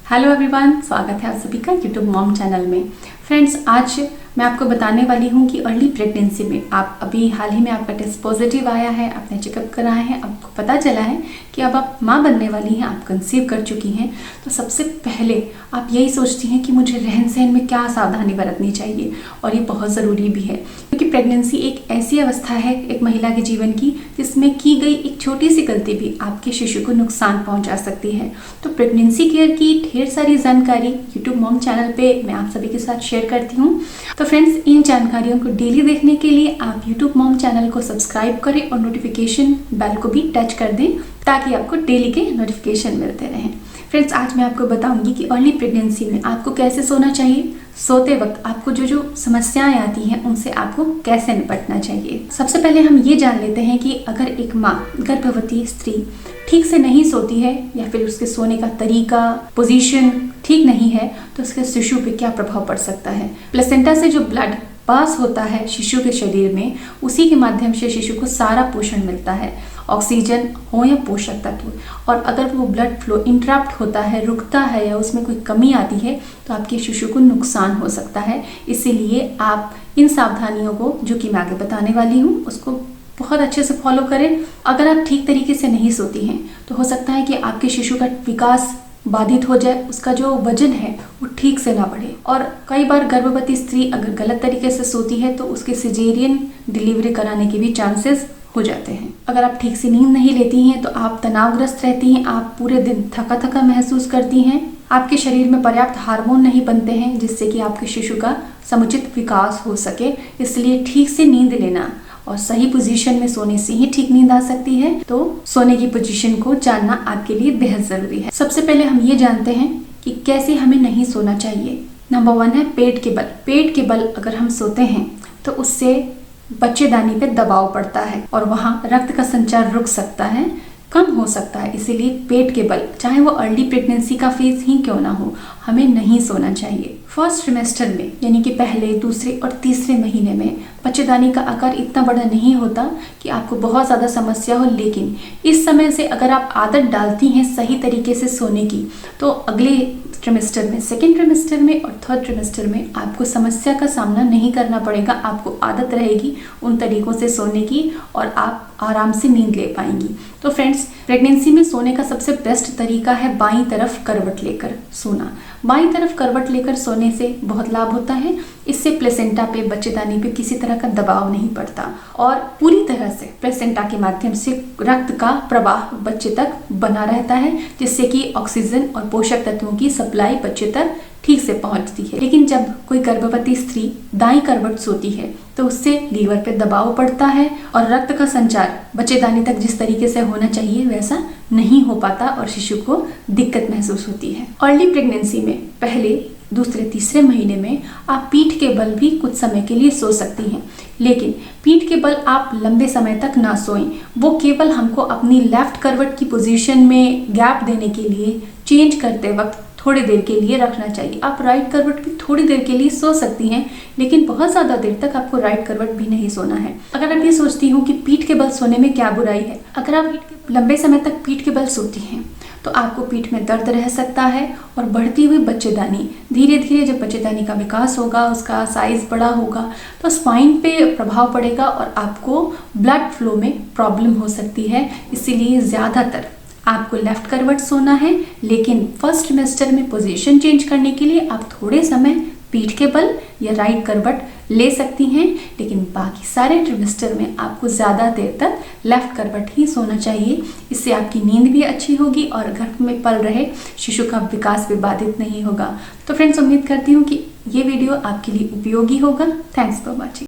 Hello everyone, स्वागत है आप सभी का यूट्यूब मॉम चैनल में। फ्रेंड्स, आज मैं आपको बताने वाली हूँ कि अर्ली प्रेगनेंसी में आप अभी हाल ही में आपका टेस्ट पॉजिटिव आया है, आपने चेकअप कराया है, आपको पता चला है कि अब आप माँ बनने वाली हैं, आप कंसीव कर चुकी हैं। तो सबसे पहले आप यही सोचती हैं कि मुझे रहन सहन में क्या सावधानी बरतनी चाहिए, और ये बहुत ज़रूरी भी है क्योंकि प्रेगनेंसी एक ऐसी अवस्था है एक महिला के जीवन की जिसमें की गई एक छोटी सी गलती भी आपके शिशु को नुकसान पहुँचा सकती है। तो प्रेगनेंसी केयर की ढेर सारी जानकारी यूट्यूब मॉम चैनल पे मैं आप सभी के साथ शेयर करती हूँ। तो फ्रेंड्स, इन जानकारियों को डेली देखने के लिए आप यूट्यूब मॉम चैनल को सब्सक्राइब करें और नोटिफिकेशन बेल को भी टच कर दें ताकि आपको डेली के नोटिफिकेशन मिलते रहें। फ्रेंड्स, आज मैं आपको बताऊंगी कि अर्ली प्रेगनेंसी में आपको कैसे सोना चाहिए, सोते वक्त आपको जो समस्याएं आती हैं उनसे आपको कैसे निपटना चाहिए। सबसे पहले हम ये जान लेते हैं कि अगर एक माँ, गर्भवती स्त्री ठीक से नहीं सोती है या फिर उसके सोने का तरीका, पोजीशन ठीक नहीं है तो उसके शिशु पे क्या प्रभाव पड़ सकता है। प्लेसेंटा से जो ब्लड पास होता है शिशु के शरीर में, उसी के माध्यम से शिशु को सारा पोषण मिलता है, ऑक्सीजन हो या पोषक तत्व। और अगर वो ब्लड फ्लो इंटरप्ट होता है, रुकता है या उसमें कोई कमी आती है तो आपके शिशु को नुकसान हो सकता है। इसीलिए आप इन सावधानियों को, जो कि मैं आगे बताने वाली हूँ, उसको बहुत अच्छे से फॉलो करें। अगर आप ठीक तरीके से नहीं सोती हैं तो हो सकता है कि आपके शिशु का विकास बाधित हो जाए, उसका जो वजन है वो ठीक से ना बढ़े। और कई बार गर्भवती स्त्री अगर गलत तरीके से सोती है तो उसके सिजेरियन डिलीवरी कराने के भी चांसेस हो जाते हैं। अगर आप ठीक से नींद नहीं लेती हैं तो आप तनावग्रस्त रहती हैं, आप पूरे दिन थका थका महसूस करती हैं, आपके शरीर में पर्याप्त हार्मोन नहीं बनते हैं जिससे कि आपके शिशु का समुचित विकास हो सके। इसलिए ठीक से नींद लेना और सही पोजीशन में सोने से ही ठीक नींद आ सकती है। तो सोने की पोजीशन को जानना आपके लिए बेहद जरूरी है। सबसे पहले हम ये जानते हैं कि कैसे हमें नहीं सोना चाहिए। नंबर 1 है पेट के बल। पेट के बल अगर हम सोते हैं तो उससे बच्चेदानी पे दबाव पड़ता है और वहाँ रक्त का संचार रुक सकता है, कम हो सकता है। इसीलिए पेट के बल, चाहे वो अर्ली प्रेगनेंसी का फेज ही क्यों ना हो, हमें नहीं सोना चाहिए। फर्स्ट ट्रिमेस्टर में, यानी कि पहले, दूसरे और तीसरे महीने में बच्चेदानी का आकार इतना बड़ा नहीं होता कि आपको बहुत ज़्यादा समस्या हो, लेकिन इस समय से अगर आप आदत डालती हैं सही तरीके से सोने की तो अगले ट्रिमेस्टर में, सेकेंड ट्रिमेस्टर में और थर्ड ट्रिमेस्टर में आपको समस्या का सामना नहीं करना पड़ेगा। आपको आदत रहेगी उन तरीकों से सोने की और आप आराम से नींद ले पाएंगी। तो फ्रेंड्स, प्रेगनेंसी में सोने का सबसे बेस्ट तरीका है बाईं तरफ करवट लेकर सोना। बाईं तरफ करवट लेकर सोने से बहुत लाभ होता है। इससे प्लेसेंटा पे, बच्चेदानी पे किसी तरह का दबाव नहीं पड़ता और पूरी तरह से प्लेसेंटा के माध्यम से रक्त का प्रवाह बच्चे तक बना रहता है, जिससे कि ऑक्सीजन और पोषक तत्वों की सप्लाई बच्चे तक ठीक से पहुंचती है। लेकिन जब कोई गर्भवती स्त्री दाईं करवट सोती है तो उससे लीवर पे दबाव पड़ता है और रक्त का संचार बच्चेदानी तक जिस तरीके से होना चाहिए वैसा नहीं हो पाता और शिशु को दिक्कत महसूस होती है। अर्ली प्रेगनेंसी में पहले, दूसरे, तीसरे महीने में आप पीठ के बल भी कुछ समय के लिए सो सकती हैं, लेकिन पीठ के बल आप लंबे समय तक ना सोएं। वो केवल हमको अपनी लेफ्ट करवट की पोजीशन में गैप देने के लिए चेंज करते वक्त थोड़ी देर के लिए रखना चाहिए। आप राइट करवट भी थोड़ी देर के लिए सो सकती हैं, लेकिन बहुत ज़्यादा देर तक आपको राइट करवट भी नहीं सोना है। अगर आप ये सोचती हो कि पीठ के बल सोने में क्या बुराई है, अगर आप लंबे समय तक पीठ के बल सोती हैं तो आपको पीठ में दर्द रह सकता है और बढ़ती हुई बच्चेदानी, धीरे धीरे जब बच्चेदानी का विकास होगा, उसका साइज बड़ा होगा तो स्पाइन पे प्रभाव पड़ेगा और आपको ब्लड फ्लो में प्रॉब्लम हो सकती है। इसीलिए ज़्यादातर आपको लेफ्ट करवट सोना है, लेकिन फर्स्ट ट्रिमेस्टर में पोजीशन चेंज करने के लिए आप थोड़े समय पीठ के बल या राइट करवट ले सकती हैं, लेकिन बाकी सारे ट्रिमेस्टर में आपको ज़्यादा देर तक लेफ्ट करवट ही सोना चाहिए। इससे आपकी नींद भी अच्छी होगी और गर्भ में पल रहे शिशु का विकास भी बाधित नहीं होगा। तो फ्रेंड्स, उम्मीद करती हूँ कि ये वीडियो आपके लिए उपयोगी होगा। Thanks for watching.